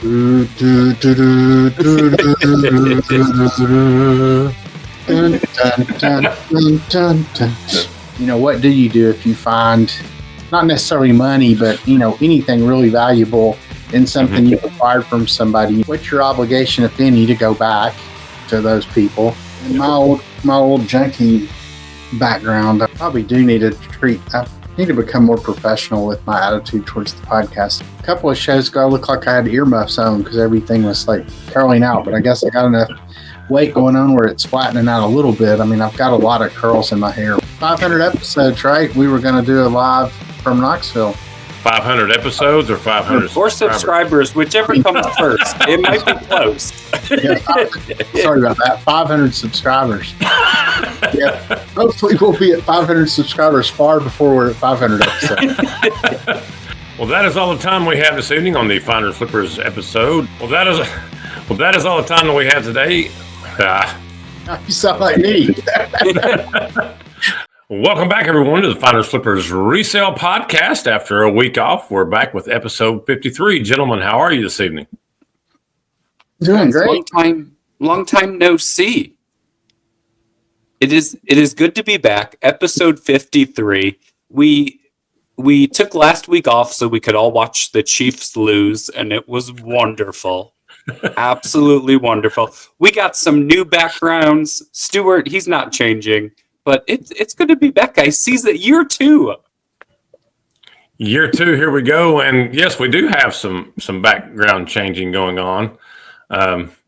What do you do if you find not necessarily money, but anything really valuable in something you acquired from somebody? What's your obligation, if any, to go back to those people? In my old junkie background, I probably do need to become more professional with my attitude towards the podcast. A couple of shows ago, I looked like I had earmuffs on because everything was like curling out, but I guess I got enough weight going on where it's flattening out a little bit. I mean, I've got a lot of curls in my hair. 500 episodes, right? We were going to do a live from Knoxville. 500 episodes or 500 or subscribers, whichever comes first. It might be close. Sorry about that. 500 subscribers. Yeah. Hopefully we'll be at 500 subscribers far before we're at 500 episodes. Well, that is all the time we have this evening on the Finder Flippers episode. Well, that is all the time that we have today. You sound like me. Welcome back, everyone, to the Finders Flippers Resale Podcast. After a week off, we're back with episode 53. Gentlemen, how are you this evening? Doing great. Long time no see. It is good to be back. Episode 53. We took last week off so we could all watch the Chiefs lose, and it was wonderful. Absolutely wonderful. We got some new backgrounds. Stuart, he's not changing. But it's good to be back, guys. Season year 2. Year 2, here we go. And yes, we do have some background changing going on.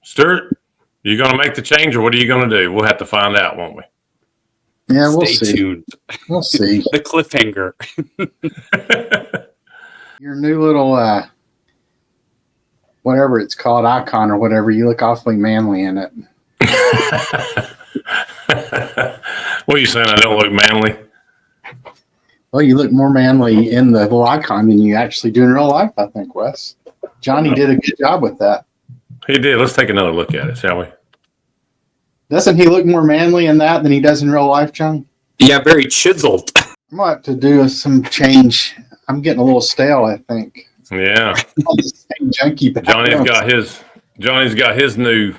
Stuart, you going to make the change, or what are you going to do? We'll have to find out, won't we? Yeah, we'll see. Stay tuned. We'll see. The cliffhanger. Your new little, whatever it's called, icon or whatever, you look awfully manly in it. What are you saying? I don't look manly? Well, you look more manly in the little icon than you actually do in real life, I think, Wes. Johnny did a good job with that. He did. Let's take another look at it, shall we? Doesn't he look more manly in that than he does in real life, Johnny? Yeah, very chiseled. I might have to do some change. I'm getting a little stale, I think. Yeah. Junkie Johnny's got his new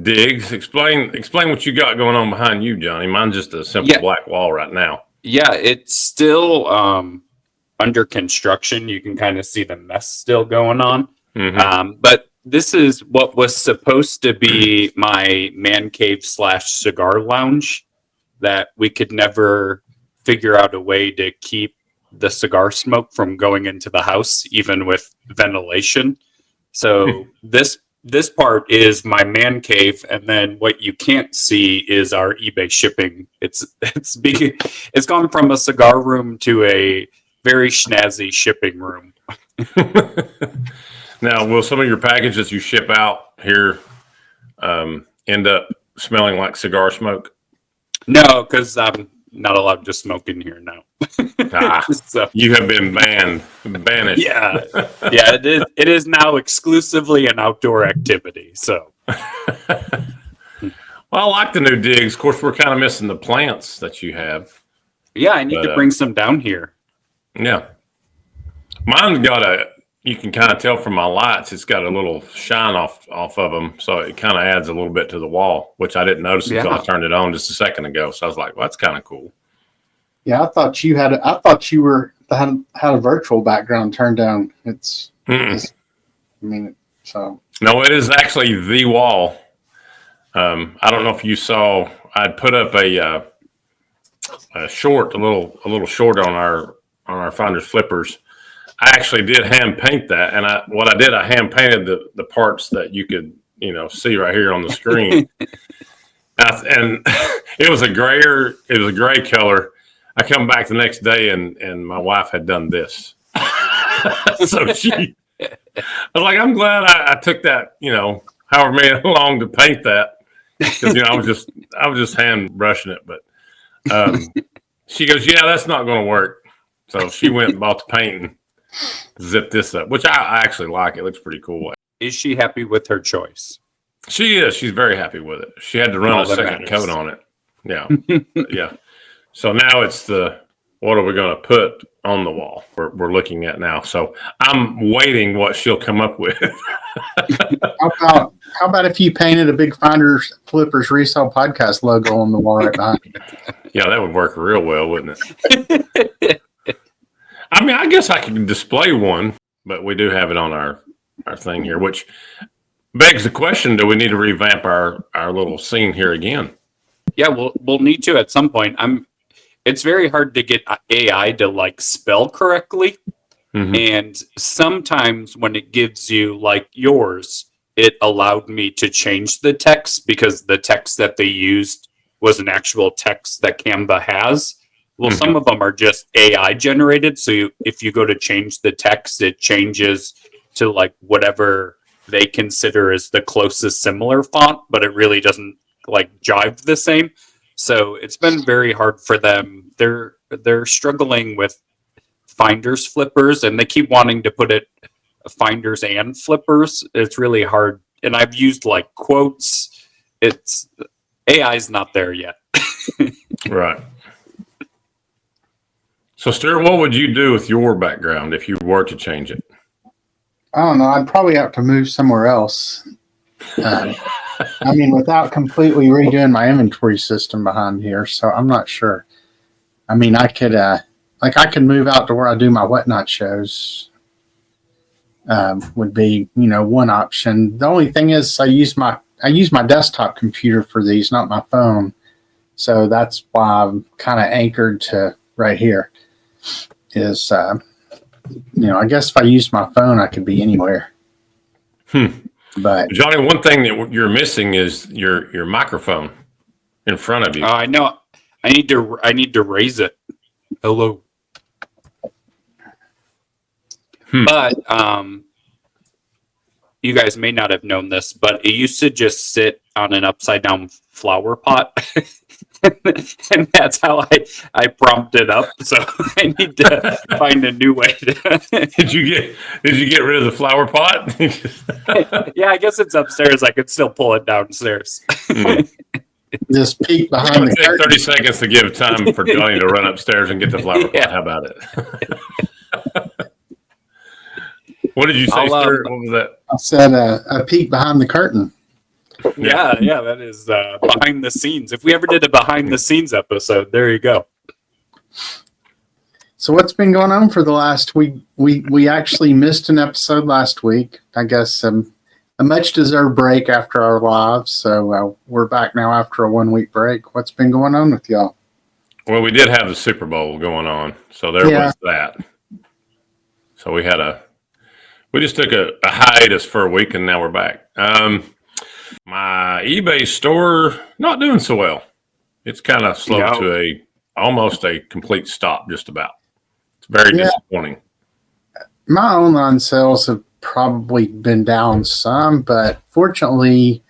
digs. Explain what you got going on behind you, Johnny. Mine's just a simple black wall right now. Yeah, it's still under construction. You can kind of see the mess still going on. Mm-hmm. But this is what was supposed to be my man cave / cigar lounge that we could never figure out a way to keep the cigar smoke from going into the house, even with ventilation. So this part is my man cave, and then what you can't see is our eBay shipping. It's gone from a cigar room to a very snazzy shipping room. Now, will some of your packages you ship out here end up smelling like cigar smoke? No, because I'm not allowed to smoke in here now. So, you have been banished. Yeah, it is now exclusively an outdoor activity. So, well, I like the new digs. Of course, we're kind of missing the plants that you have. Yeah, I need to bring some down here. Yeah, mine's got you can kind of tell from my lights, it's got a little shine off of them, so it kind of adds a little bit to the wall, which I didn't notice until I turned it on just a second ago. So I was like, well, that's kind of cool. Yeah, I thought you had a virtual background turned down. No, it is actually the wall. I don't know if you saw, I'd put up a little short on our Finders Flippers. I actually did hand paint that, and I hand painted the parts that you could see right here on the screen. And it was a gray color. I come back the next day and my wife had done this. So I was like, I'm glad I took that, however many long to paint that, because I was just hand brushing it. But she goes, yeah, that's not going to work. So she went and bought the paint and zipped this up, which I actually like. It looks pretty cool. Is she happy with her choice? She is. She's very happy with it. She had to run a second coat on it. Yeah. Yeah. So now it's the what are we going to put on the wall? We're looking at now. So I'm waiting what she'll come up with. How about if you painted a big Finders Flippers Resale Podcast logo on the wall right behind you? Yeah, that would work real well, wouldn't it? I mean, I guess I could display one, but we do have it on our thing here, which begs the question, do we need to revamp our little scene here again? Yeah, we'll need to at some point. It's very hard to get AI to like spell correctly. Mm-hmm. And sometimes when it gives you like yours, it allowed me to change the text because the text that they used was an actual text that Canva has. Well, Mm-hmm. some of them are just AI generated. So if you go to change the text, it changes to like whatever they consider is the closest similar font, but it really doesn't like jive the same. So it's been very hard for them. They're struggling with Finders Flippers, and they keep wanting to put it Finders and Flippers. It's really hard. And I've used like quotes. It's AI's not there yet. Right. So, Stuart, what would you do with your background if you were to change it? I don't know. I'd probably have to move somewhere else. I mean, without completely redoing my inventory system behind here. So I'm not sure. I mean, I could move out to where I do my whatnot shows. Would be, one option. The only thing is I use my desktop computer for these, not my phone. So that's why I'm kind of anchored to right here. Is I guess if I used my phone, I could be anywhere. But Johnny, one thing that you're missing is your microphone in front of you. I know. I need to raise it. Hello. But you guys may not have known this, but it used to just sit on an upside down flower pot. And that's how I prompted it up. So I need to find a new way to Did you get rid of the flower pot? Yeah, I guess it's upstairs. I could still pull it downstairs. just peek It's behind going the to take curtain. 30 seconds to give time for Johnny to run upstairs and get the flower pot. Yeah. How about it? What did you say, Stuart? What was that? I said a peek behind the curtain. Yeah, that is behind the scenes. If we ever did a behind the scenes episode, there you go. So what's been going on for the last week? We actually missed an episode last week. I guess a much deserved break after our lives. So we're back now after a 1 week break. What's been going on with y'all? Well, we did have the Super Bowl going on, so there was that. So we just took a hiatus for a week, and now we're back. My eBay store not doing so well. It's kind of slow to almost a complete stop, just about. It's very disappointing. My online sales have probably been down some, but fortunately,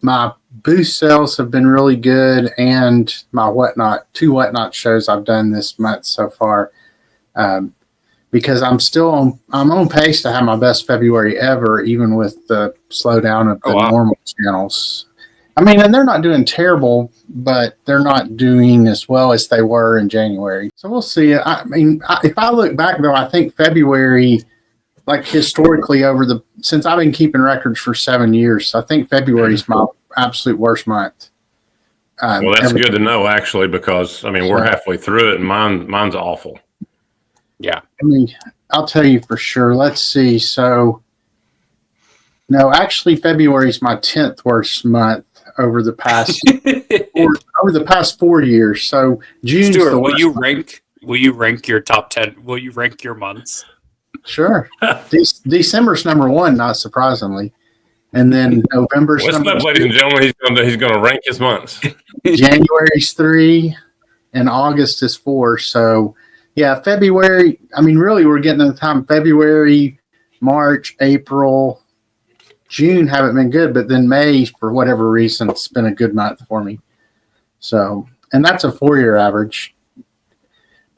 my booth sales have been really good, and my two whatnot shows I've done this month so far. Because I'm on pace to have my best February ever, even with the slowdown of the normal channels. I mean, and they're not doing terrible, but they're not doing as well as they were in January. So we'll see. I mean, if I look back though, I think February, like historically since I've been keeping records for 7 years, I think February is my absolute worst month. Well, that's good to know, actually, because I mean we're halfway through it, and mine's awful. Yeah. I mean, I'll tell you for sure. Let's see. So, no, actually, February is my 10th worst month over the past 4 years. So, June's Stuart, the will worst you month. Will you rank your top 10? Will you rank your months? Sure. December's number one, not surprisingly, and then November's Listen number up, ladies and gentlemen. He's going to rank his months. January's 3, and August is 4. So. Yeah, February, I mean, really, we're getting to the time February, March, April, June haven't been good, but then May, for whatever reason, it's been a good month for me. So, and that's a 4-year average.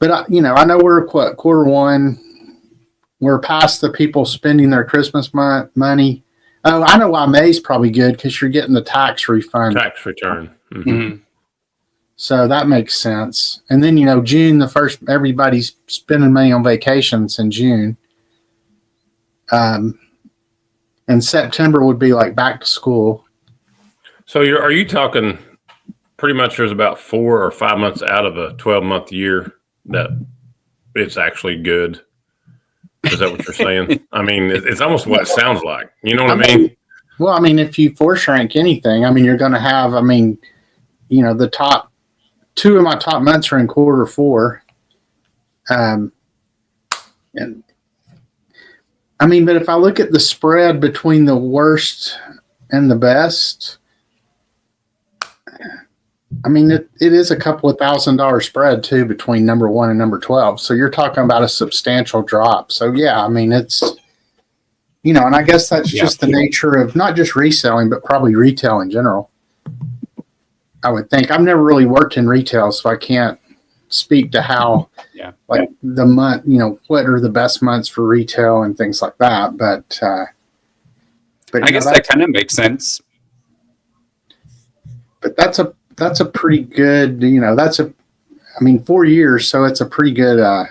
But, I know we're quarter one. We're past the people spending their Christmas money. Oh, I know why May's probably good, because you're getting the tax refund. Tax return. Mm-hmm. Mm-hmm. So that makes sense. And then, June, everybody's spending money on vacations in June. And September would be like back to school. So are you talking pretty much there's about 4 or 5 months out of a 12-month year that it's actually good? Is that what you're saying? I mean, it's almost what it sounds like. You know what I mean? Well, I mean, if you force rank anything, I mean, you're going to have, the top 2 of my top months are in quarter 4. And I mean, but if I look at the spread between the worst and the best, I mean, it is a couple of $1,000 spread too between number 1 and number 12. So you're talking about a substantial drop. So yeah, I mean, it's, and I guess that's just the nature of not just reselling, but probably retail in general. I would think. I've never really worked in retail, so I can't speak to how, the month, what are the best months for retail and things like that. But I guess that kind of makes sense. But that's a pretty good, 4 years, so it's a pretty good,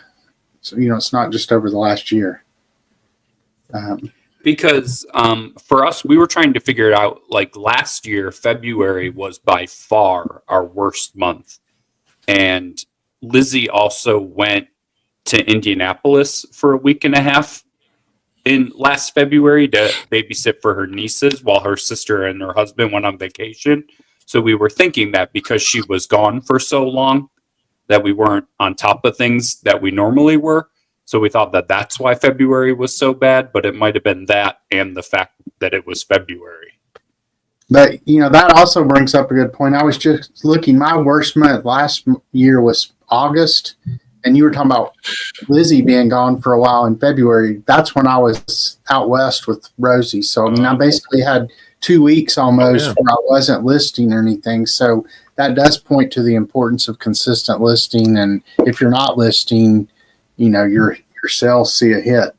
it's not just over the last year. Because for us, we were trying to figure it out. Like last year, February was by far our worst month. And Lizzie also went to Indianapolis for a week and a half in last February to babysit for her nieces while her sister and her husband went on vacation. So we were thinking that because she was gone for so long that we weren't on top of things that we normally were. So we thought that that's why February was so bad, but it might have been that and the fact that it was February. But, that also brings up a good point. I was just looking, my worst month last year was August, and you were talking about Lizzie being gone for a while in February. That's when I was out west with Rosie. So, I basically had 2 weeks almost where I wasn't listing or anything. So that does point to the importance of consistent listing. And if you're not listing, your sales see a hit.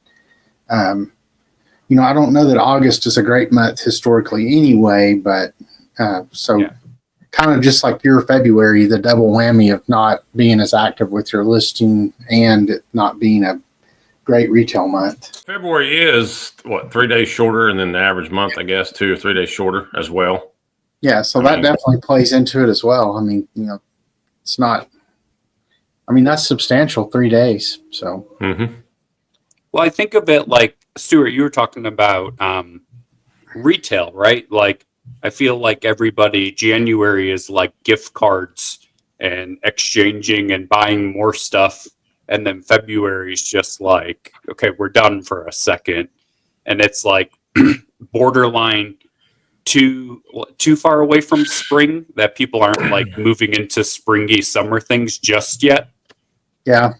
I don't know that August is a great month historically anyway, but kind of just like your February, the double whammy of not being as active with your listing and it not being a great retail month. February is 3 days shorter, and then the average month, I guess, 2 or 3 days shorter as well. Yeah, so that definitely plays into it as well. I mean, it's not. I mean, that's substantial, 3 days. So. Mm-hmm. Well, I think of it like Stuart. You were talking about retail, right? Like, I feel like everybody January is like gift cards and exchanging and buying more stuff. And then February is just like, okay, we're done for a second. And it's like borderline too far away from spring that people aren't like moving into springy summer things just yet. Yeah.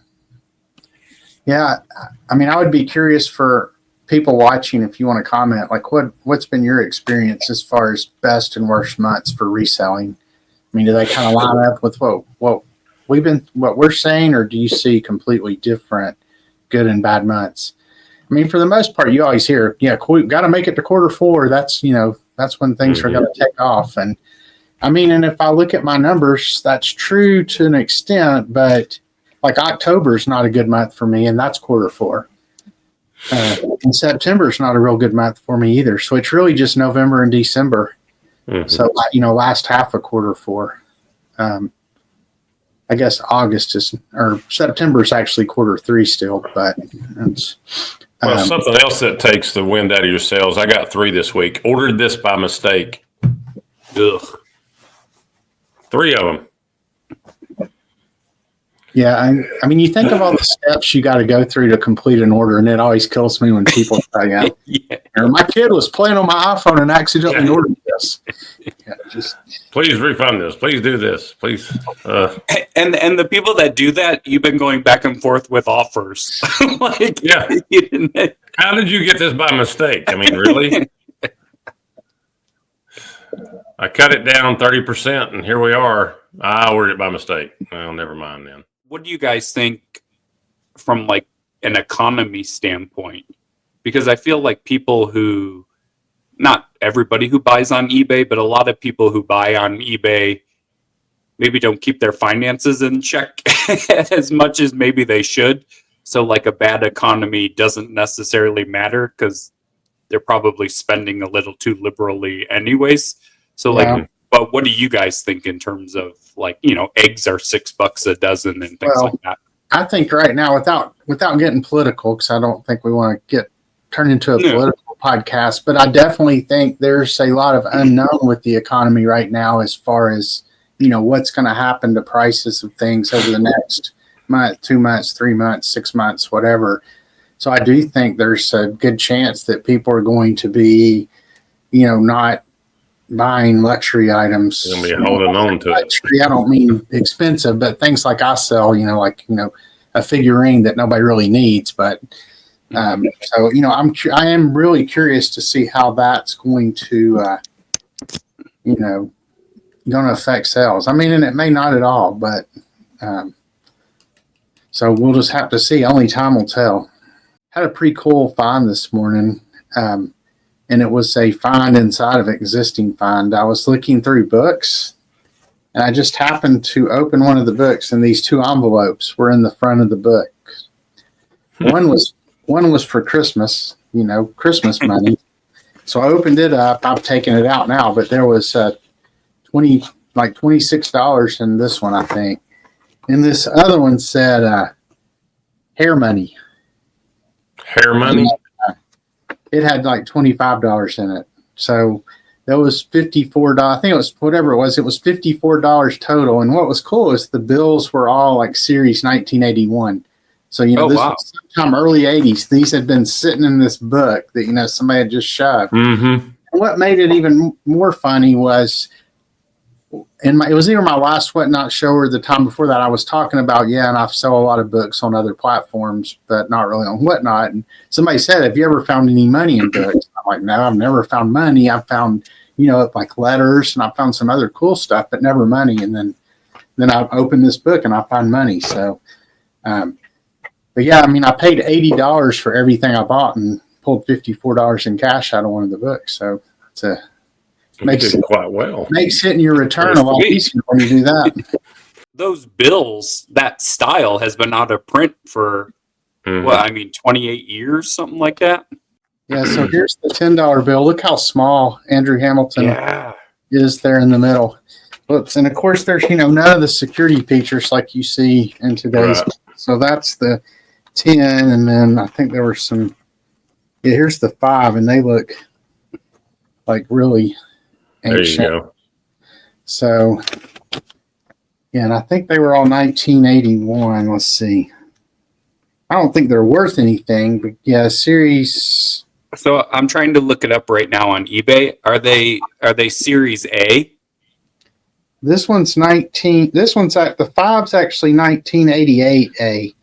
Yeah. I mean, I would be curious for people watching, if you want to comment, like what's been your experience as far as best and worst months for reselling? I mean, do they kind of line up with what we're saying, or do you see completely different good and bad months? I mean, for the most part, you always hear, got to make it to quarter 4. That's when things are going to take off. And I mean, and if I look at my numbers, that's true to an extent, but like October is not a good month for me, and that's quarter 4. And September is not a real good month for me either. So it's really just November and December. Mm-hmm. So, last half of quarter 4. I guess September is actually quarter 3 still, but it's. Something else that takes the wind out of your sails. I got 3 this week. Ordered this by mistake. Ugh. 3 of them. Yeah, I mean, you think of all the steps you got to go through to complete an order, and it always kills me when people say, my kid was playing on my iPhone and accidentally ordered this. Please refund this. Please do this. Please. And the people that do that, you've been going back and forth with offers. How did you get this by mistake? I mean, really? I cut it down 30%, and here we are. I ordered it by mistake. Well, never mind then. What do you guys think from like an economy standpoint? Because I feel like people who, not everybody who buys on eBay, but a lot of people who buy on eBay maybe don't keep their finances in check as much as maybe they should. So like a bad economy doesn't necessarily matter because they're probably spending a little too liberally anyways. So like, but what do you guys think in terms of like, eggs are $6 a dozen and things like that? I think right now, without getting political, because I don't think we want to get turned into a political podcast, but I definitely think there's a lot of unknown with the economy right now as far as, what's going to happen to prices of things over the next month, 2 months, 3 months, 6 months, whatever. So I do think there's a good chance that people are going to be, not buying luxury items. You'll be holding on to luxury, I don't mean expensive, but things like I sell, a figurine that nobody really needs. But so I am really curious to see how that's going to, going to affect sales. I mean, and it may not at all, but so we'll just have to see. Only time will tell. Had a pretty cool find this morning. And it was a find inside of an existing find. I was looking through books, and I just happened to open one of the books, and these 2 envelopes were in the front of the book. One was for Christmas, Christmas money. So I opened it up. I've taken it out now, but there was $26 in this one, I think. And this other one said hair money. Hair money? It had like $25 in it. So that was $54. I think it was whatever it was. It was $54 total. And what was cool is the bills were all like series 1981. So, this was sometime early 80s. These had been sitting in this book that, somebody had just shoved. Mm-hmm. And what made it even more funny was, it was either my last Whatnot show or the time before that, I was talking about, and I sell a lot of books on other platforms, but not really on Whatnot. And somebody said, have you ever found any money in books? I'm like, no, I've never found money. I've found, like letters, and I found some other cool stuff, but never money. And then I opened this book and I found money. So, but yeah, I mean, I paid $80 for everything I bought and pulled $54 in cash out of one of the books. So makes it quite well. Makes hitting your return a lot easier when you do that. Those bills, that style has been out of print for 28 years, something like that. Yeah, so here's the $10 bill. Look how small Andrew Hamilton is there in the middle. Whoops. And of course there's, none of the security features like you see in today's. Right. So that's the 10, and then I think there were some, here's the 5, and they look like really ancient. There you go. So, and I think they were all 1981. Let's see. I don't think they're worth anything, but series. So I'm trying to look it up right now on eBay. Are they Series A? This one's 19. This one's at the 5's actually 1988A.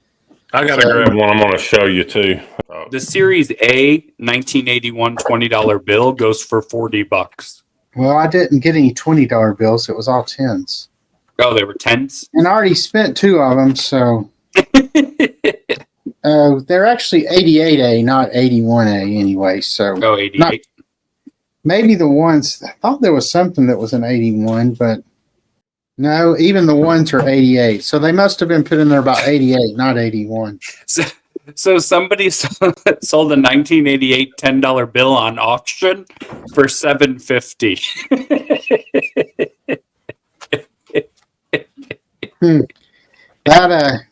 I gotta grab one. I'm gonna show you too. The Series A 1981 $20 bill goes for $40. Well, I didn't get any $20 bills. It was all 10s. Oh, they were 10s? And I already spent 2 of them, so. They're actually 88A, not 81A anyway. So. Oh, 88. Maybe the ones, I thought there was something that was an 81, but no, even the ones are 88. So they must have been put in there about 88, not 81. So somebody sold a 1988 $10 bill on auction for $750. That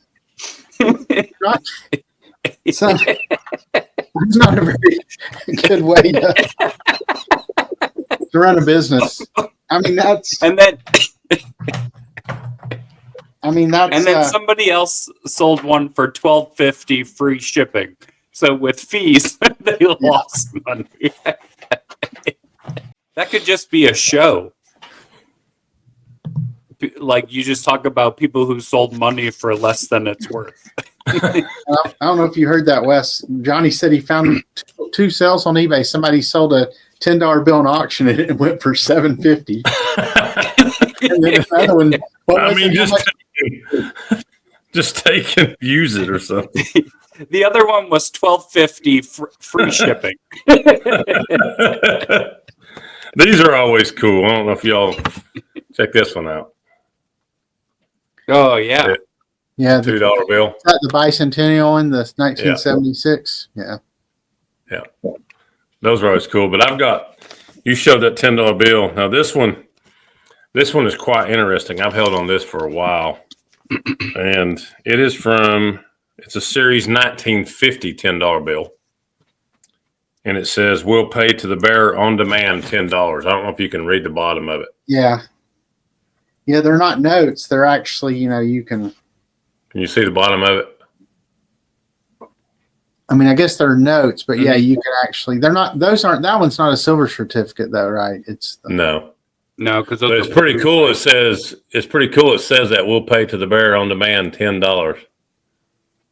it's not a very good way to run a business. I mean, that's and then somebody else sold one for $12.50 free shipping. So with fees, they lost money. That could just be a show. Like you just talk about people who sold money for less than it's worth. I don't know if you heard that, Wes. Johnny said he found 2 sales on eBay. Somebody sold a $10 bill in auction and it went for $750. And then another one. Just take and use it or something. The other one was $12.50 free shipping. These are always cool. I don't know if y'all check this one out. Oh yeah. Yeah, $2 bill. is that the bicentennial in the 1976? Yeah. Yeah. Those are always cool. But you showed that $10 bill. Now this one is quite interesting. I've held on this for a while. And it's a series 1950 $10 bill. And it says, we'll pay to the bearer on demand $10. I don't know if you can read the bottom of it. Yeah. Yeah, they're not notes. They're actually, you can. Can you see the bottom of it? I mean, I guess they're notes, but yeah, you can actually, that one's not a silver certificate though, right? No, because it's pretty cool. It says that we'll pay to the bearer on demand $10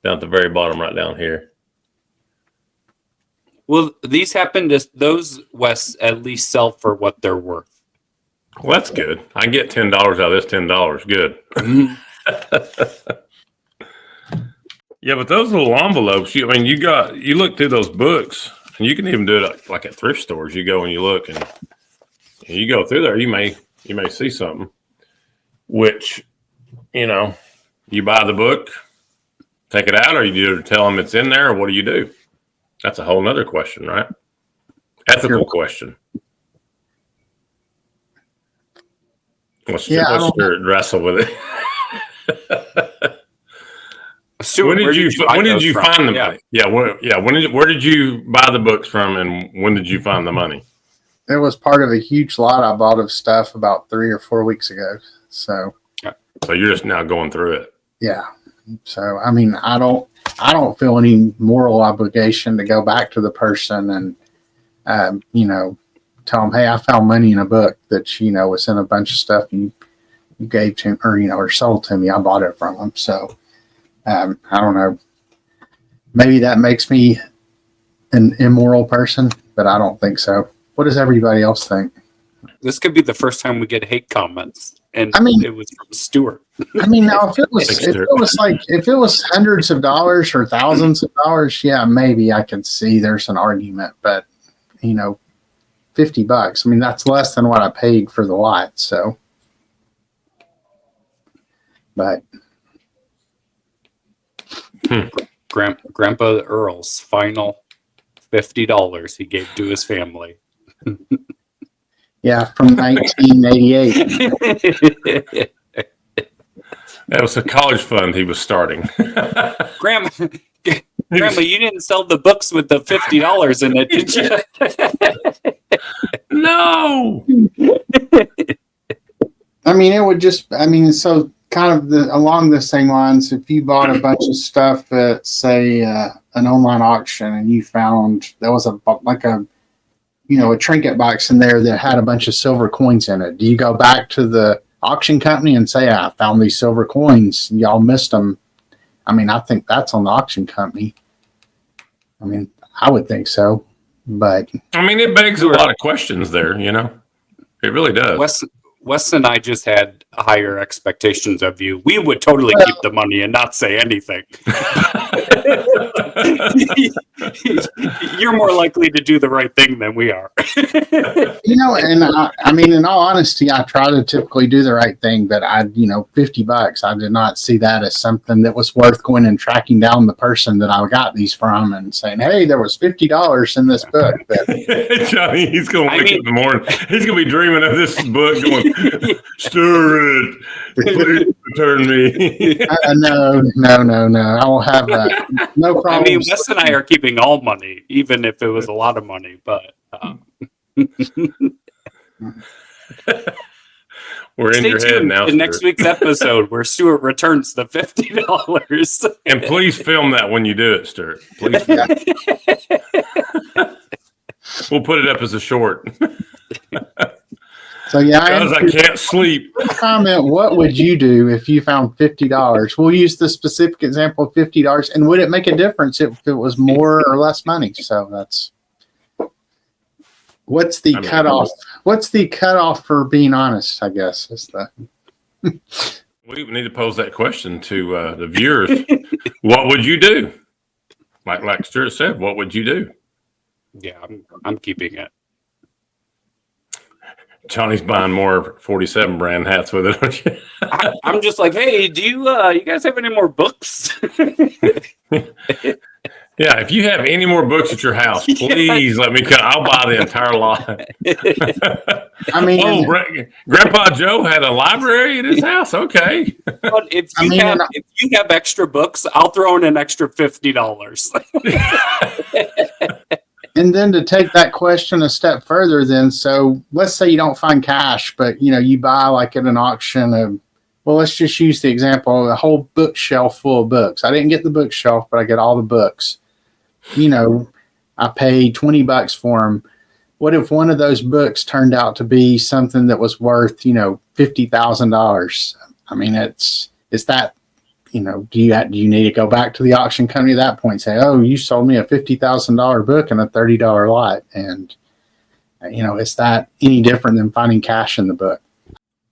down at the very bottom, right down here. Well, these happen to those Wes at least sell for what they're worth. Well, that's good. I can get $10 out of this $10. Good. Yeah, but those little envelopes, you look through those books, and you can even do it like at thrift stores. You go and you look, and you go through there. You may see something, which you buy the book, take it out, or you tell them it's in there, or what do you do? That's a whole nother question, right? Ethical question. Let's wrestle with it. Stuart, when did you find the money? Yeah, where did you buy the books from, and when did you find the money? It was part of a huge lot I bought of stuff about 3 or 4 weeks ago. So you're just now going through it. Yeah. So I mean, I don't feel any moral obligation to go back to the person and tell them, hey, I found money in a book that was in a bunch of stuff you gave to me or sold to me. I bought it from them. So I don't know. Maybe that makes me an immoral person, but I don't think so. What does everybody else think? This could be the first time we get hate comments, and it was from Stuart. I mean, now if it was hundreds of dollars or thousands of dollars, yeah, maybe I could see there's an argument. But $50. I mean, that's less than what I paid for the lot. So, but. Grandpa Earl's final $50 he gave to his family. Yeah, from 1988. That was a college fund he was starting. Grandma, you didn't sell the books with the $50 in it, did you? No. I mean, so kind of along the same lines, if you bought a bunch of stuff at, say, an online auction, and you found there was a trinket box in there that had a bunch of silver coins in it, do you go back to the auction company and say, I found these silver coins, y'all missed them? I mean, I think that's on the auction company. I mean, I would think so, but I mean, it begs a lot of questions there, It really does. Wes and I just had higher expectations of you. We would totally keep the money and not say anything. You're more likely to do the right thing than we are. And I mean, in all honesty, I try to typically do the right thing, but $50, I did not see that as something that was worth going and tracking down the person that I got these from and saying, hey, there was $50 in this book. But, Johnny, he's going to wake up in the morning. He's going to be dreaming of this book going, stir it, please return me. No. I will have that. No problem. I mean, Wes and I are keeping all money, even if it was a lot of money, but we're in your head now. In next week's episode, where Stuart returns the $50. And please film that when you do it, Stuart. Please film. We'll put it up as a short. So yeah, because I can't sleep. Comment: what would you do if you found $50? We'll use the specific example of $50, and would it make a difference if it was more or less money? So that's what's the cutoff? What's the cutoff for being honest? I guess is the. We need to pose that question to the viewers. What would you do? Like Stuart said, what would you do? Yeah, I'm keeping it. Johnny's buying more 47 brand hats with it, don't you? I'm just like, hey, do you guys have any more books? Yeah, if you have any more books at your house, please let me come. I'll buy the entire lot. I mean, Grandpa Joe had a library at his house. Okay. But if you have extra books, I'll throw in an extra $50. And then to take that question a step further, then, so let's say you don't find cash, but you buy like at an auction of, well, let's just use the example of a whole bookshelf full of books. I didn't get the bookshelf, but I get all the books. I paid $20 for them. What if one of those books turned out to be something that was worth, $50,000? I mean, is that, do you need to go back to the auction company at that point and say, oh, you sold me a $50,000 book and a $30 lot? And, is that any different than finding cash in the book?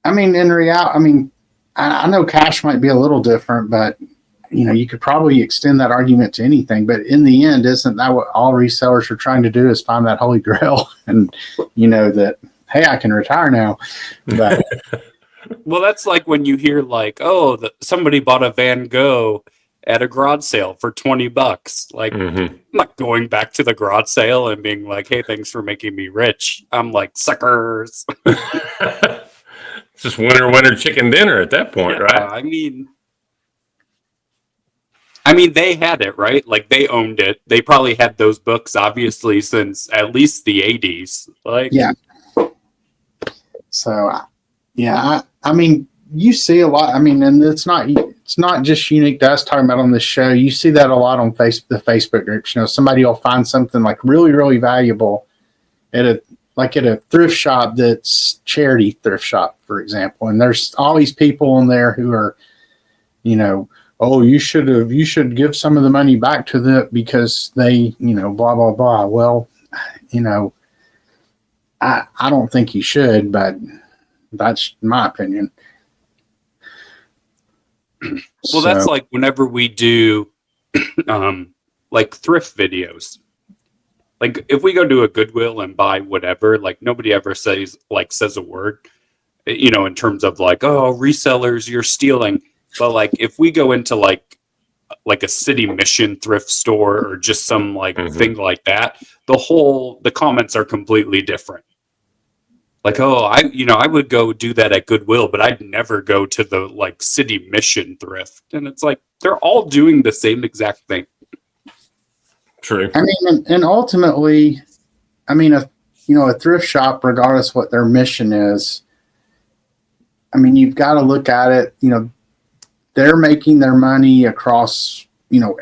I mean, in reality, I know cash might be a little different, but you could probably extend that argument to anything. But in the end, isn't that what all resellers are trying to do, is find that holy grail and, that, hey, I can retire now. But well, that's like when you hear like, oh, somebody bought a Van Gogh at a garage sale for $20. Like, I'm not going back to the garage sale and being like, hey, thanks for making me rich. I'm like, suckers. It's just winner chicken dinner at that point, right? I mean, they had it, right? Like, they owned it. They probably had those books, obviously, since at least the 80s. Like, yeah. So, yeah, I mean, you see a lot. I mean, and it's not just unique to us talking about on this show. You see that a lot on the Facebook groups. Somebody will find something like really, really valuable at a thrift shop that's charity thrift shop, for example. And there's all these people in there who are, oh, you should give some of the money back to them because they, blah, blah, blah. Well, I don't think you should, but that's my opinion. Well, that's like whenever we do like thrift videos. Like if we go to a Goodwill and buy whatever, like nobody ever says a word, in terms of like, oh, resellers, you're stealing. But like if we go into like a city mission thrift store or just some thing like that, the comments are completely different. Like, oh, I would go do that at Goodwill, but I'd never go to the city mission thrift. And it's like they're all doing the same exact thing. True. I mean, and ultimately, I mean, a thrift shop, regardless what their mission is, I mean, you've got to look at it. They're making their money across,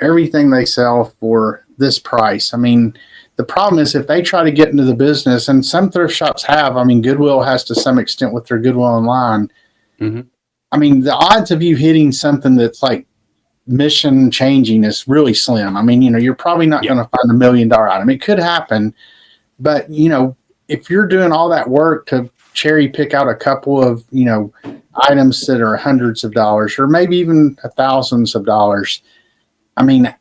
everything they sell for this price. I mean, the problem is if they try to get into the business, and some thrift shops have, I mean, Goodwill has to some extent with their Goodwill Online. Mm-hmm. I mean, the odds of you hitting something that's like mission changing is really slim. I mean, you're probably not going to find $1 million item. It could happen, but if you're doing all that work to cherry pick out a couple of, items that are hundreds of dollars or maybe even thousands of dollars, I mean,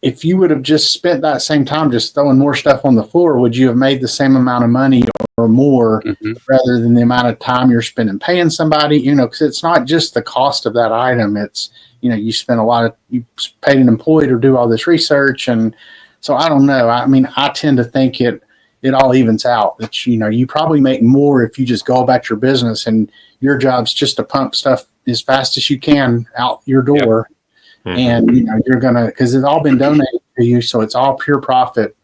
if you would have just spent that same time just throwing more stuff on the floor, would you have made the same amount of money or more rather than the amount of time you're spending paying somebody? Because it's not just the cost of that item. It's, you spend you paid an employee to do all this research. And so I don't know. I mean, I tend to think it all evens out. That, you probably make more if you just go about your business and your job's just to pump stuff as fast as you can out your door. Yep. And, you're going to, because it's all been donated to you. So it's all pure profit,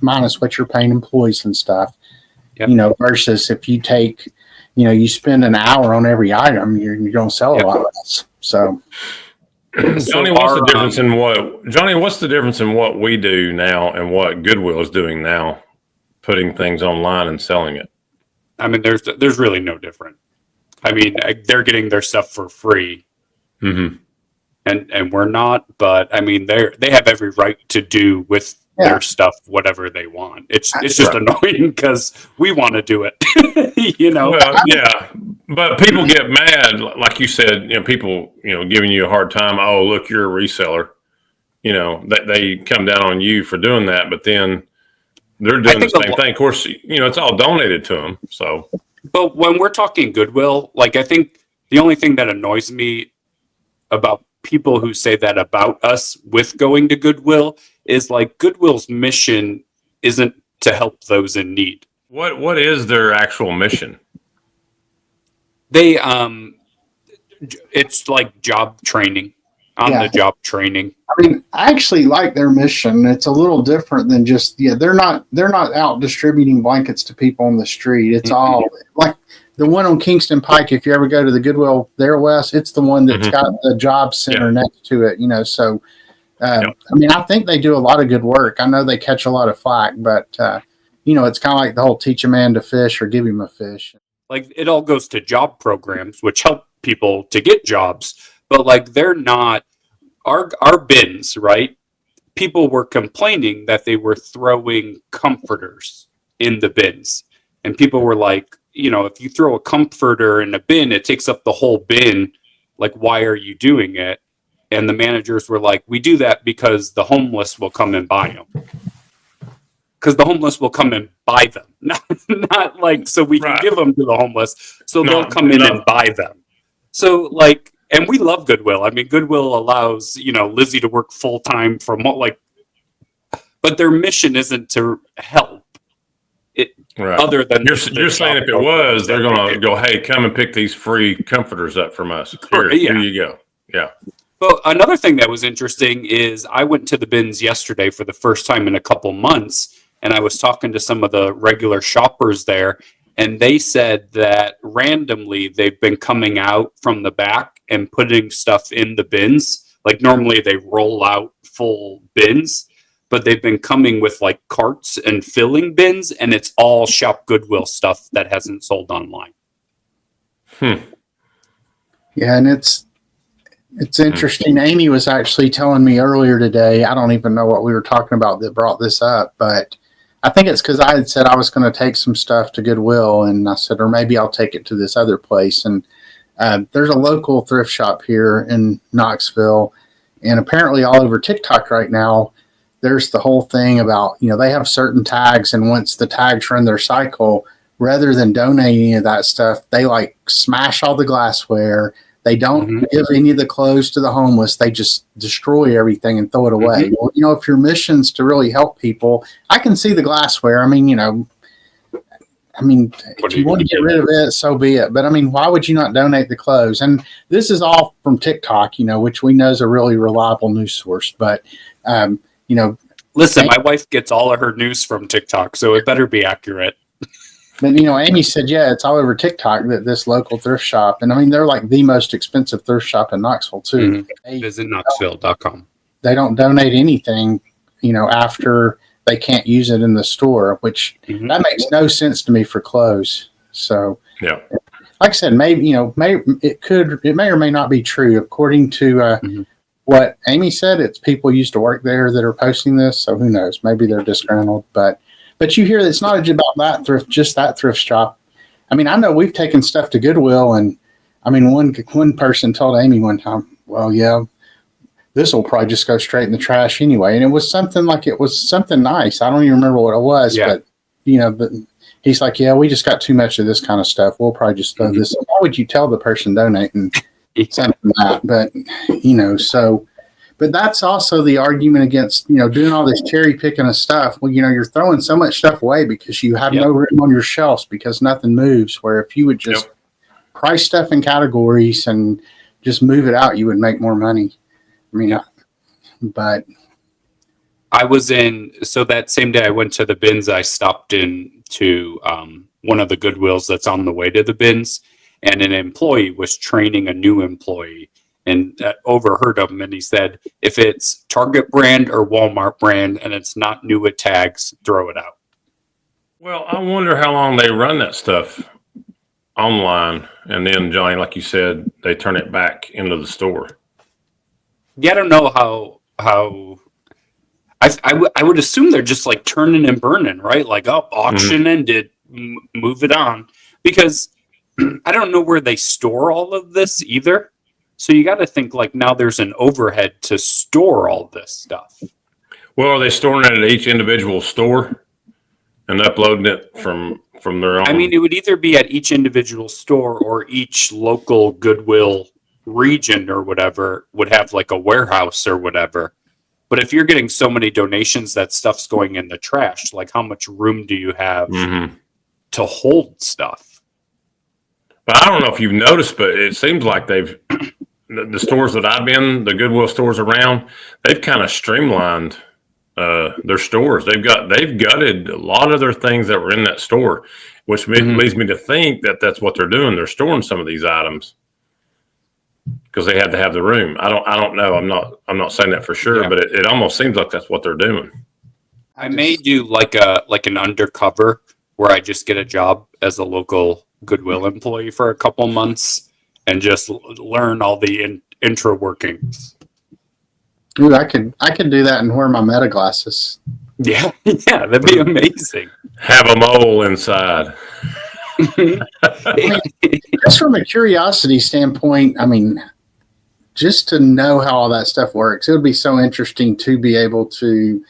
minus what you're paying employees and stuff, versus if you take, you spend an hour on every item, you're going to sell a lot less. So Johnny, what's the difference in what we do now and what Goodwill is doing now, putting things online and selling it? I mean, there's really no different. I mean, they're getting their stuff for free. Mm-hmm. And we're not, but I mean, they have every right to do with their stuff whatever they want. It's just annoying because we want to do it, Well, yeah, but people get mad, like you said. People, giving you a hard time. Oh, look, you're a reseller. That they come down on you for doing that, but then, they're doing the same thing. Of course, it's all donated to them. So, but when we're talking Goodwill, like I think the only thing that annoys me about people who say that about us with going to Goodwill is like Goodwill's mission isn't to help those in need. What is their actual mission? They it's like job training, on the job training. I mean, I actually like their mission. It's a little different than just they're not out distributing blankets to people on the street. It's all like the one on Kingston Pike. If you ever go to the Goodwill there, Wes, it's the one that's got the job center next to it. So I mean, I think they do a lot of good work. I know they catch a lot of flack, but it's kind of like the whole teach a man to fish or give him a fish. Like it all goes to job programs, which help people to get jobs, but like they're not our bins, right? People were complaining that they were throwing comforters in the bins, and people were like, if you throw a comforter in a bin, it takes up the whole bin. Like, why are you doing it? And the managers were like, we do that because the homeless will come and buy them. Because the homeless will come and buy them, not like so we can give them to the homeless. So they'll come in and buy them. So like, and we love Goodwill. I mean, Goodwill allows Lizzie to work full time from but their mission isn't to help. Other than you're saying if it was, they're going to go, hey, come and pick these free comforters up from us. Here you go. Yeah. Well, another thing that was interesting is I went to the bins yesterday for the first time in a couple months. And I was talking to some of the regular shoppers there, and they said that randomly they've been coming out from the back and putting stuff in the bins. Like normally they roll out full bins, but they've been coming with like carts and filling bins, and it's all Shop Goodwill stuff that hasn't sold online. Yeah, and it's interesting. Amy was actually telling me earlier today, I don't even know what we were talking about that brought this up, but I think it's because I had said I was going to take some stuff to Goodwill, and I said, or maybe I'll take it to this other place. And there's a local thrift shop here in Knoxville, and apparently all over TikTok right now, there's the whole thing about, they have certain tags, and once the tags run their cycle, rather than donating any of that stuff, they like smash all the glassware. They don't give any of the clothes to the homeless. They just destroy everything and throw it away. Well, if your mission's to really help people, I can see the glassware. I mean, if you want to get rid of it, so be it. But I mean, why would you not donate the clothes? And this is all from TikTok, which we know is a really reliable news source. But, listen, my wife gets all of her news from TikTok, so it better be accurate. But, Amy said, it's all over TikTok that this local thrift shop, and I mean, they're like the most expensive thrift shop in Knoxville, too. Visit Knoxville.com. They don't donate anything, after they can't use it in the store, which that makes no sense to me for clothes. So, like I said, maybe, it may or may not be true. According to what Amy said, it's people used to work there that are posting this. So who knows? Maybe they're disgruntled, but you hear it's not about that thrift, just that thrift shop. I mean, I know we've taken stuff to Goodwill, and I mean, one person told Amy one time, well, yeah, this will probably just go straight in the trash anyway. And it was something nice. I don't even remember what it was, but he's like, yeah, we just got too much of this kind of stuff. We'll probably just throw this. Why would you tell the person donating something like that? But, but that's also the argument against, doing all this cherry picking of stuff. Well, you're throwing so much stuff away because you have no room on your shelves because nothing moves. Where if you would just price stuff in categories and just move it out, you would make more money. I mean, but I was so that same day I went to the bins, I stopped in to one of the Goodwills that's on the way to the bins, and an employee was training a new employee. And overheard him, and he said, if it's Target brand or Walmart brand and it's not new with tags, throw it out. Well, I wonder how long they run that stuff online, and then, Johnny, like you said, they turn it back into the store. Yeah, I don't know how. I would assume they're just like turning and burning, right? Like, auction ended, move it on. Because I don't know where they store all of this either. So you got to think like now there's an overhead to store all this stuff. Well, are they storing it at each individual store? and uploading it from their own. I mean, it would either be at each individual store or each local Goodwill region or whatever would have like a warehouse or whatever. But if you're getting so many donations that stuff's going in the trash, like how much room do you have to hold stuff? But I don't know if you've noticed, but it seems like they've the stores that I've been, the Goodwill stores around, they've kind of streamlined their stores. They've gutted a lot of their things that were in that store, which leads me to think that that's what they're doing. They're storing some of these items because they had to have the room. I don't know. I'm not saying that for sure, but it almost seems like that's what they're doing. I may do like an undercover where I just get a job as a local Goodwill employee for a couple months and just learn all the intro workings. Ooh, I could do that and wear my meta glasses. Yeah, that'd be amazing. Have a mole inside. Just from a curiosity standpoint, I mean, just to know how all that stuff works, it would be so interesting to be able to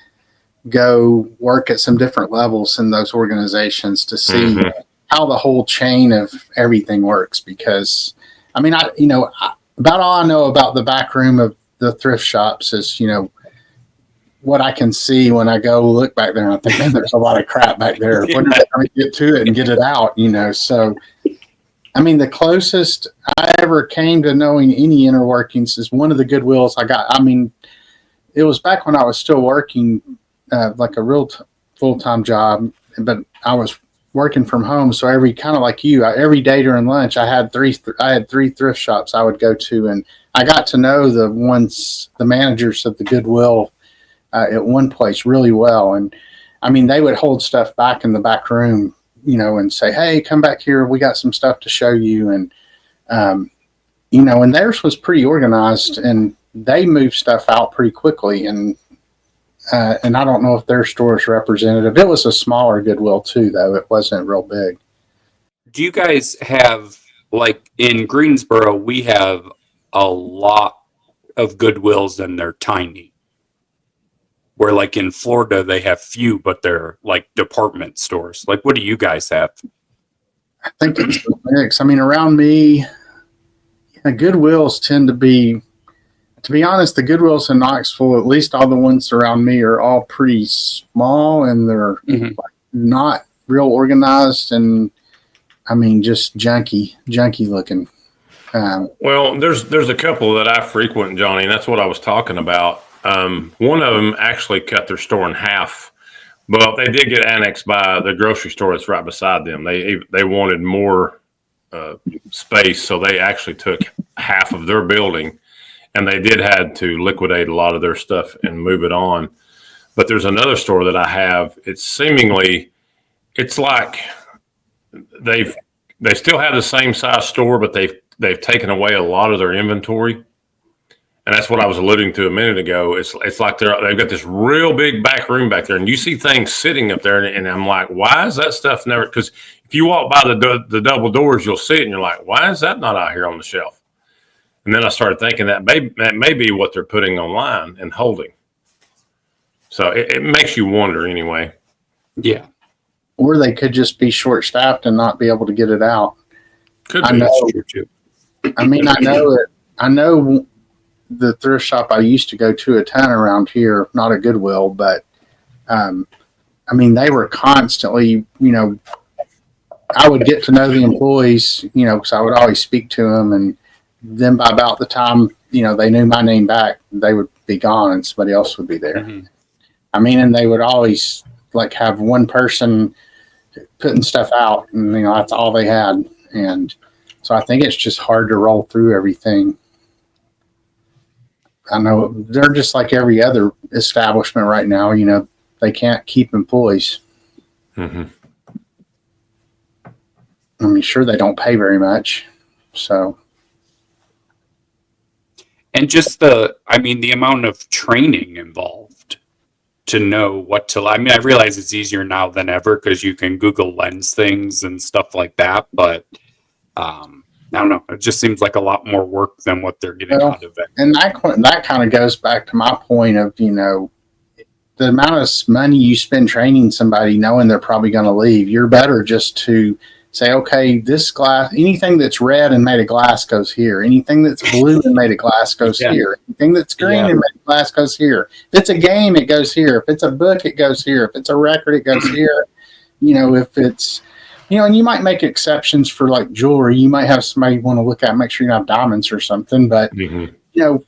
go work at some different levels in those organizations to see how the whole chain of everything works. Because, I mean, about all I know about the back room of the thrift shops is, what I can see when I go look back there, and I think, man, there's a lot of crap back there. When are they going to get to it and get it out? So, I mean, the closest I ever came to knowing any inner workings is one of the Goodwills I got. I mean, it was back when I was still working like a real full-time job, but I was working from home. So every day during lunch, I had three thrift shops I would go to, and I got to know the managers of the Goodwill at one place really well. And I mean, they would hold stuff back in the back room, and say, hey, come back here. We got some stuff to show you. And, and theirs was pretty organized and they moved stuff out pretty quickly. And I don't know if their store is representative. It was a smaller Goodwill too, though. It wasn't real big. Do you guys have, like in Greensboro, we have a lot of Goodwills and they're tiny. Where like in Florida, they have few, but they're like department stores. Like, what do you guys have? I think it's a mix. I mean, around me, Goodwills tend to be honest, the Goodwills in Knoxville, at least all the ones around me, are all pretty small and they're not real organized and, I mean, just junky looking. Well, there's a couple that I frequent, Johnny, and that's what I was talking about. One of them actually cut their store in half, but they did get annexed by the grocery store that's right beside them. They wanted more space, so they actually took half of their building, and they did had to liquidate a lot of their stuff and move it on. But there's another store that I have. It's like they still have the same size store, but they've taken away a lot of their inventory. And that's what I was alluding to a minute ago. It's like they've got this real big back room back there, and you see things sitting up there, and I'm like, why is that stuff never? Because if you walk by the double doors, you'll see it, and you're like, why is that not out here on the shelf? And then I started thinking that may be what they're putting online and holding. So it makes you wonder anyway. Yeah. Or they could just be short-staffed and not be able to get it out. Could be. I mean, I know the thrift shop I used to go to a ton around here, not a Goodwill, but I mean, they were constantly, I would get to know the employees, because I would always speak to them, and then by about the time, they knew my name back, they would be gone and somebody else would be there. I mean, and they would always like have one person putting stuff out, and that's all they had. And so I think it's just hard to roll through everything. I know they're just like every other establishment right now. They can't keep employees. I mean, sure, they don't pay very much. So. And just the amount of training involved to know what to, I realize it's easier now than ever because you can Google Lens things and stuff like that. But, I don't know. It just seems like a lot more work than what they're getting out of it. And that kind of goes back to my point of, the the amount of money you spend training somebody knowing they're probably going to leave, you're better just to say, okay, this glass, anything that's red and made of glass goes here. Anything that's blue and made of glass goes here. Anything that's green and made of glass goes here. If it's a game, it goes here. If it's a book, it goes here. If it's a record, it goes here. If it's, and you might make exceptions for like jewelry. You might have somebody want to look at, make sure you don't have diamonds or something. But,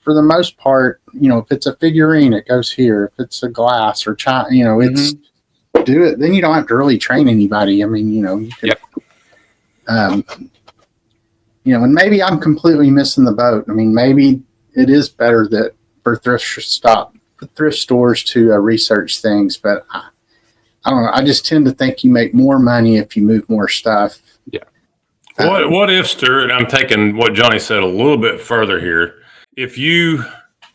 for the most part, if it's a figurine, it goes here. If it's a glass or china, it's do it. Then you don't have to really train anybody. I mean, you could, and maybe I'm completely missing the boat. I mean, maybe it is better that for thrift stores to research things, but I don't know. I just tend to think you make more money if you move more stuff. Yeah. What if, Stuart, I'm taking what Johnny said a little bit further here. If you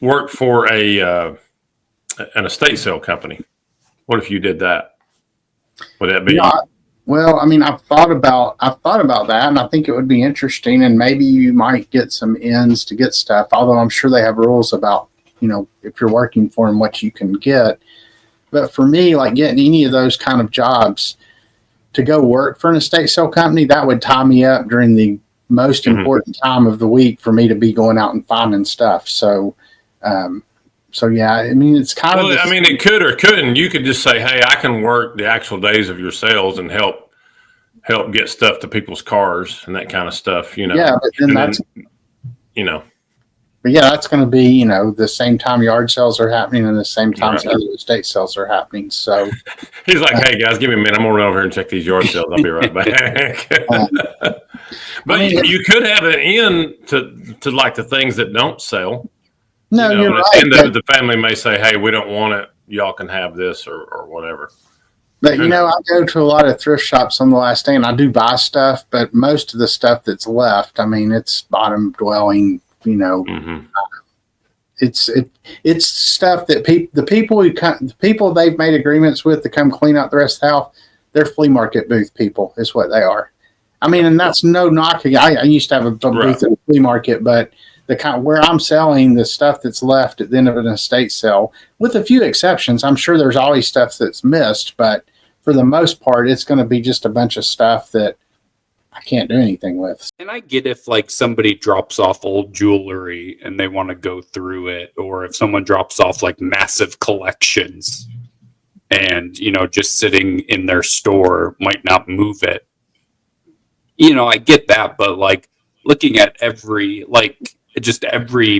work for an estate sale company, what if you did that? Would that be? Well, I mean, I've thought about that, and I think it would be interesting, and maybe you might get some ins to get stuff, although I'm sure they have rules about, if you're working for them, what you can get. But for me, like getting any of those kind of jobs to go work for an estate sale company, that would tie me up during the most important time of the week for me to be going out and finding stuff. So yeah, I mean, it's kind of. I mean, it could or couldn't. You could just say, "Hey, I can work the actual days of your sales and help get stuff to people's cars and that kind of stuff." Yeah, but then But yeah, that's going to be the same time yard sales are happening and the same time other estate sales are happening. So he's like, "Hey guys, give me a minute. I'm gonna run over here and check these yard sales. I'll be right back." But you could have an in to like the things that don't sell. No, you're right. And the family may say, "Hey, we don't want it. Y'all can have this or whatever." But I go to a lot of thrift shops on the last day, and I do buy stuff. But most of the stuff that's left, I mean, it's bottom dwelling. It's stuff that the people they've made agreements with to come clean out the rest of the house. They're flea market booth people, is what they are. I mean, and that's no knocking. I used to have a booth at a flea market, but the kind where I'm selling the stuff that's left at the end of an estate sale, with a few exceptions. I'm sure there's always stuff that's missed, but for the most part, it's going to be just a bunch of stuff that I can't do anything with. And I get if like somebody drops off old jewelry and they want to go through it, or if someone drops off like massive collections and, just sitting in their store might not move it. I get that, but like looking at every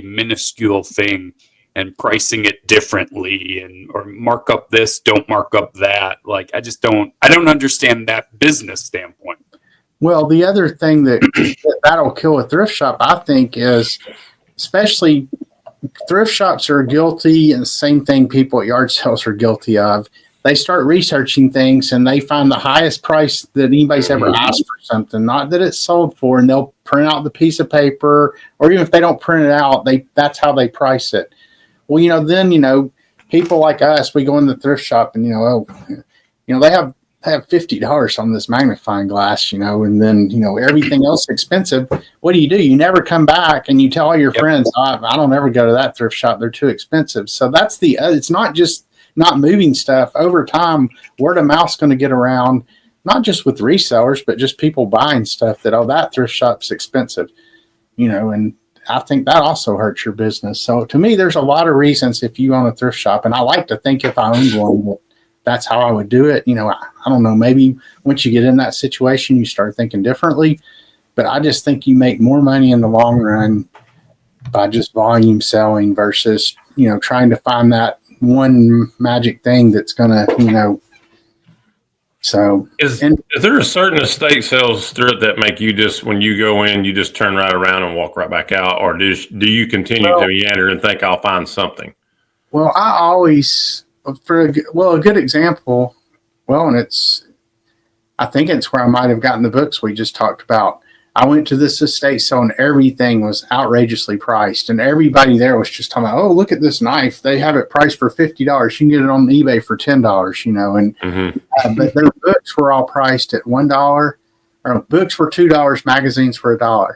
minuscule thing and pricing it differently or mark up this, don't mark up that. Like, I don't understand that business standpoint. Well, the other thing that'll kill a thrift shop, I think, is especially thrift shops are guilty, and the same thing people at yard sales are guilty of. They start researching things and they find the highest price that anybody's ever asked for something, not that it's sold for, and they'll print out the piece of paper, or even if they don't print it out, that's how they price it. Well, then, people like us, we go in the thrift shop and, they have $50 on this magnifying glass, and then, everything else is expensive. What do? You never come back and you tell all your friends, I don't ever go to that thrift shop. They're too expensive. So that's it's not just not moving stuff. Over time, word of mouth's going to get around, not just with resellers, but just people buying stuff that, that thrift shop's expensive, and I think that also hurts your business. So to me, there's a lot of reasons if you own a thrift shop, and I like to think if I owned one, that's how I would do it. I don't know, maybe once you get in that situation, you start thinking differently, but I just think you make more money in the long run by just volume selling versus, trying to find that one magic thing that's going to, so. Is there a certain estate sales that make you just, when you go in, you just turn right around and walk right back out? Or do you continue to meander and think I'll find something? Well, I always, a good example, and I think it's where I might have gotten the books we just talked about. I went to this estate sale and everything was outrageously priced, and everybody there was just talking about, oh, look at this knife. They have it priced for $50. You can get it on eBay for $10, and but their books were all priced at $1, or books were $2, magazines were $1.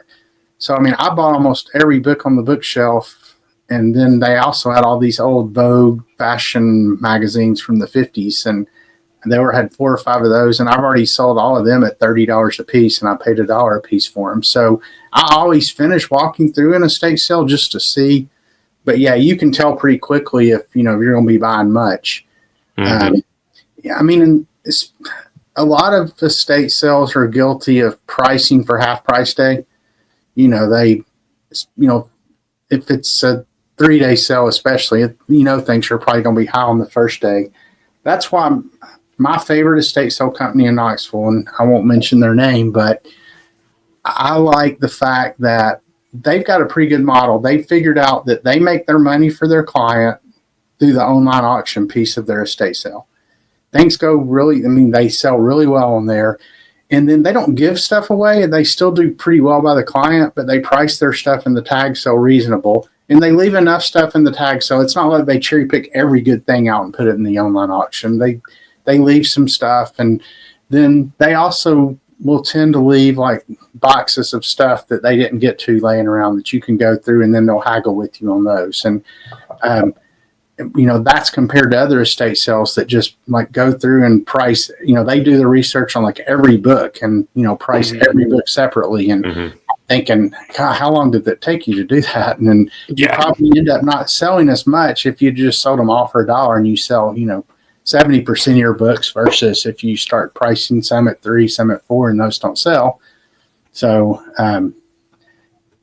So, I mean, I bought almost every book on the bookshelf, And then they also had all these old Vogue fashion magazines from the 50s. And they had 4 or 5 of those. And I've already sold all of them at $30 a piece. And I paid $1 a piece for them. So I always finish walking through an estate sale just to see. But yeah, you can tell pretty quickly if, if you're going to be buying much. Yeah, I mean, a lot of estate sales are guilty of pricing for half price day. If it's a 3-day sale, especially, things are probably going to be high on the first day. That's why my favorite estate sale company in Knoxville, and I won't mention their name, but I like the fact that they've got a pretty good model. They figured out that they make their money for their client through the online auction piece of their estate sale. Things go they sell really well on there. And then they don't give stuff away, and they still do pretty well by the client, but they price their stuff in the tag sale reasonable. And they leave enough stuff in the tag sale. It's not like they cherry pick every good thing out and put it in the online auction. They leave some stuff, and then they also will tend to leave like boxes of stuff that they didn't get to laying around that you can go through, and then they'll haggle with you on those. And that's compared to other estate sales that just like go through and price, they do the research on like every book and, price every book separately. And thinking, God, how long did that take you to do that? And then you probably end up not selling as much if you just sold them all for $1 and you sell, 70% of your books versus if you start pricing some at 3, some at 4, and those don't sell. So,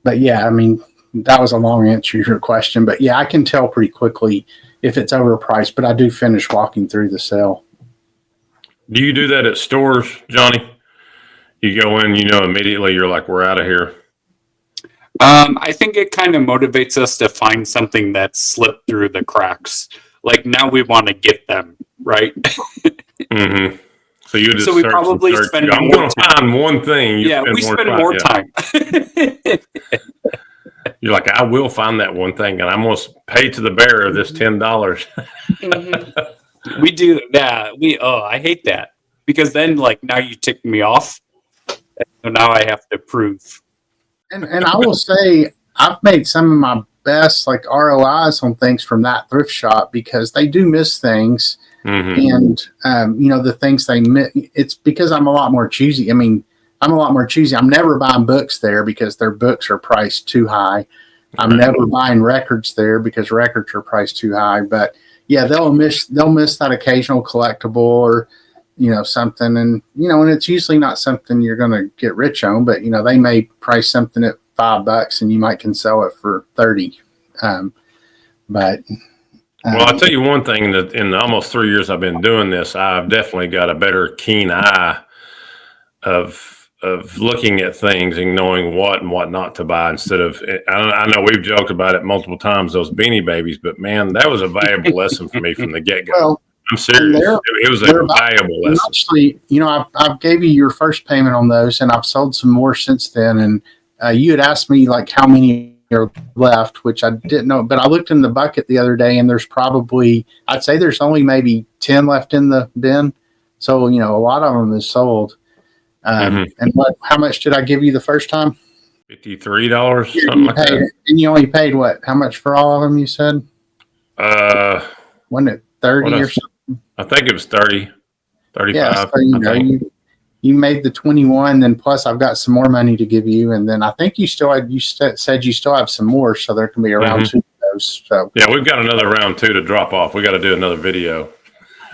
but yeah, I mean, that was a long answer to your question, but yeah, I can tell pretty quickly if it's overpriced, but I do finish walking through the sale. Do you do that at stores, Johnny? You go in, immediately you're like, we're out of here. I think it kind of motivates us to find something that slipped through the cracks. Like now we want to get them, right? Mm-hmm. So you just we probably spend more time. I'm going to find one thing. We spend more time. You're like, I will find that one thing, and I'm going to pay to the bearer this $10. We do that. I hate that because then like now you tick me off. So now I have to prove. And I will say I've made some of my best like ROIs on things from that thrift shop because they do miss things. And, the things they miss, it's because I'm a lot more choosy. I mean, I'm a lot more choosy. I'm never buying books there because their books are priced too high. I'm never buying records there because records are priced too high. But yeah, they'll miss that occasional collectible or, something. And, and it's usually not something you're going to get rich on, but, they may price something at $5 and you might can sell it for 30. Well, I'll tell you one thing, that in the almost 3 years I've been doing this, I've definitely got a better keen eye of looking at things and knowing what and what not to buy instead of, I know we've joked about it multiple times, those Beanie Babies, but man, that was a valuable lesson for me from the get-go. Well, I'm serious. It was a valuable lesson. Actually, I've gave you your first payment on those, and I've sold some more since then. And you had asked me like how many are left, which I didn't know, but I looked in the bucket the other day, and there's probably, I'd say there's only maybe 10 left in the bin. So, a lot of them is sold. And how much did I give you the first time? $53, something like that. And you only paid what? How much for all of them, you said? Wasn't it 30 or something? I think it was 30, 35. Yeah, so, you made the 21, then plus I've got some more money to give you. And then I think you said you still have some more. So there can be around 2 of those. So yeah, we've got another round 2 to drop off. We got to do another video.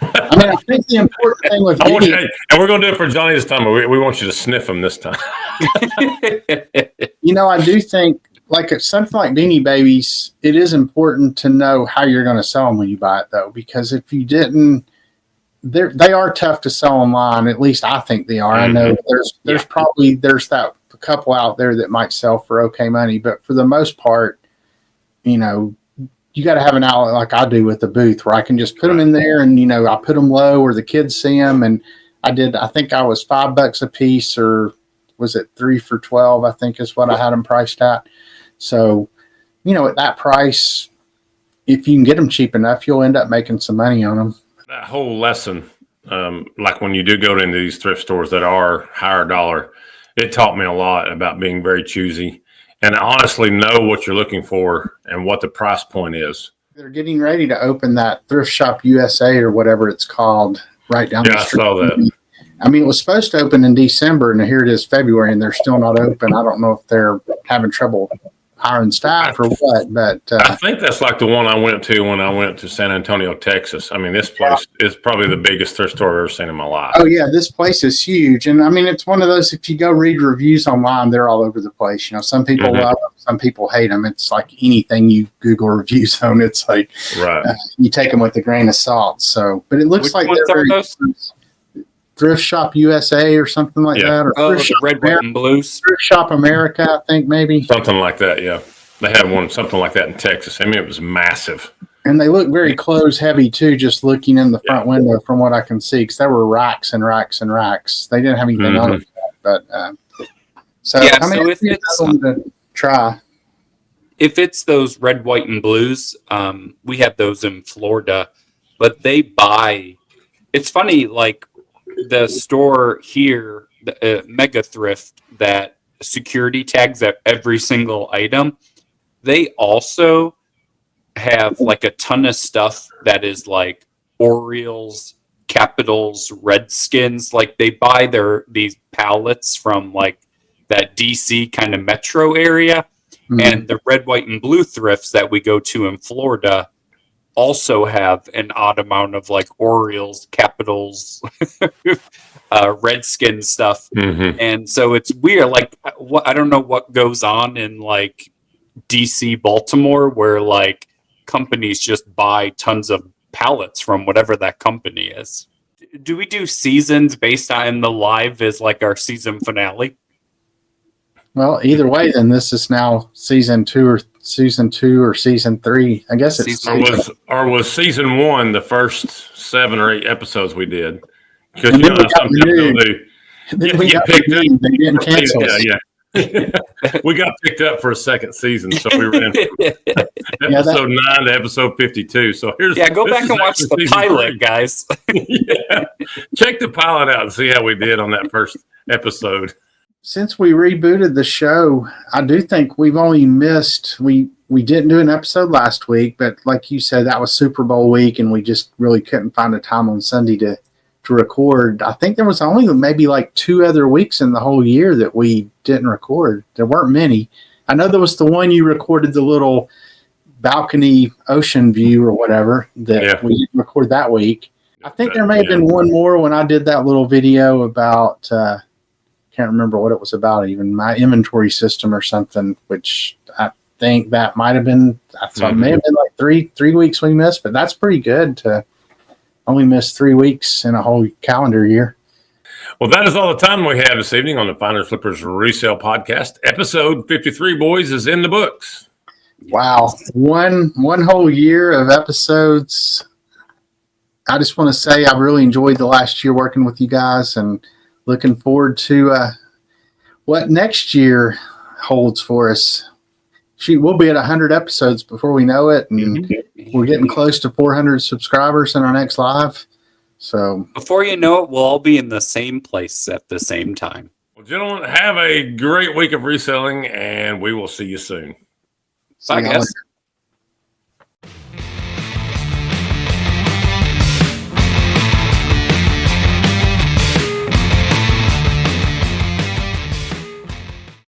I mean, I think the important thing with and we're going to do it for Johnny this time. We want you to sniff him this time. I do think like something like Beanie Babies, it is important to know how you're going to sell them when you buy it, though, because if you didn't, they are tough to sell online. At least I think they are. I know there's probably that a couple out there that might sell for okay money, but for the most part, you got to have an outlet like I do with the booth where I can just put them in there and, I put them low where the kids see them. And I think I was $5 a piece, or was it 3 for $12? I think is what I had them priced at. So, at that price, if you can get them cheap enough, you'll end up making some money on them. That whole lesson, like when you do go into these thrift stores that are higher dollar, it taught me a lot about being very choosy. and honestly know what you're looking for and what the price point is. They're getting ready to open that Thrift Shop USA or whatever it's called right down the street. I saw that. I mean, it was supposed to open in December, and here it is February, and they're still not open. I don't know if they're having trouble hiring staff or what, but I think that's like the one I went to when I went to San Antonio, Texas. I mean, this place is probably the biggest thrift store I've ever seen in my life. Oh yeah, this place is huge, and I mean, it's one of those. If you go read reviews online, they're all over the place. You know, some people love them, some people hate them. It's like anything you Google reviews on. It's like you take them with a grain of salt. So, but it looks like they're very Thrift Shop USA or something like that, or Thrift Shop Red, White, and Blues. Thrift Shop America, I think maybe something like that. Yeah, they had one something like that in Texas. I mean, it was massive, and they look very clothes heavy too. Just looking in the front window, from what I can see, because there were racks and racks and racks. They didn't have anything on it, but so I mean, so if it's to try. If it's those Red, White, and Blues, we have those in Florida, but they buy. It's funny, like. The store here, the Mega Thrift, that security tags at every single item, they also have like a ton of stuff that is like Orioles, Capitals, Redskins. Like they buy these pallets from like that DC kind of metro area, and the Red, White, and Blue thrifts that we go to in Florida also have an odd amount of like Orioles, Capitals, Redskin stuff. And so it's weird. Like, I don't know what goes on in like DC, Baltimore, where like companies just buy tons of pallets from whatever that company is. Do we do seasons based on the live as like our season finale? Well, either way, then this is now season 2 or season 3. I guess it's was season 1 the first 7 or 8 episodes we did? Because and you then know we got sometimes we got picked up. They didn't cancel. Yeah. We got picked up for a second season, so we ran from episode 9 to episode 52. So go back and watch the pilot, 3. Guys. Check the pilot out and see how we did on that first episode. Since we rebooted the show, I do think we've only missed, we didn't do an episode last week, but like you said, that was Super Bowl week, and we just really couldn't find a time on Sunday to record. I think there was only maybe like 2 other weeks in the whole year that we didn't record. There weren't many. I know there was the one you recorded, the little balcony ocean view or whatever, that we didn't record that week. I think there may have been one more when I did that little video about... can't remember what it was about, even my inventory system or something, which I think that might have been, I thought may have been like three weeks we missed, but that's pretty good to only miss 3 weeks in a whole calendar year. Well, that is all the time we have this evening on the Finders Flippers Resale Podcast. Episode 53, boys, is in the books. Wow. One whole year of episodes. I just want to say I've really enjoyed the last year working with you guys, and looking forward to what next year holds for us. We'll be at 100 episodes before we know it, and we're getting close to 400 subscribers in our next live. So before you know it, we'll all be in the same place at the same time. Well, gentlemen, have a great week of reselling, and we will see you soon. Bye, guys.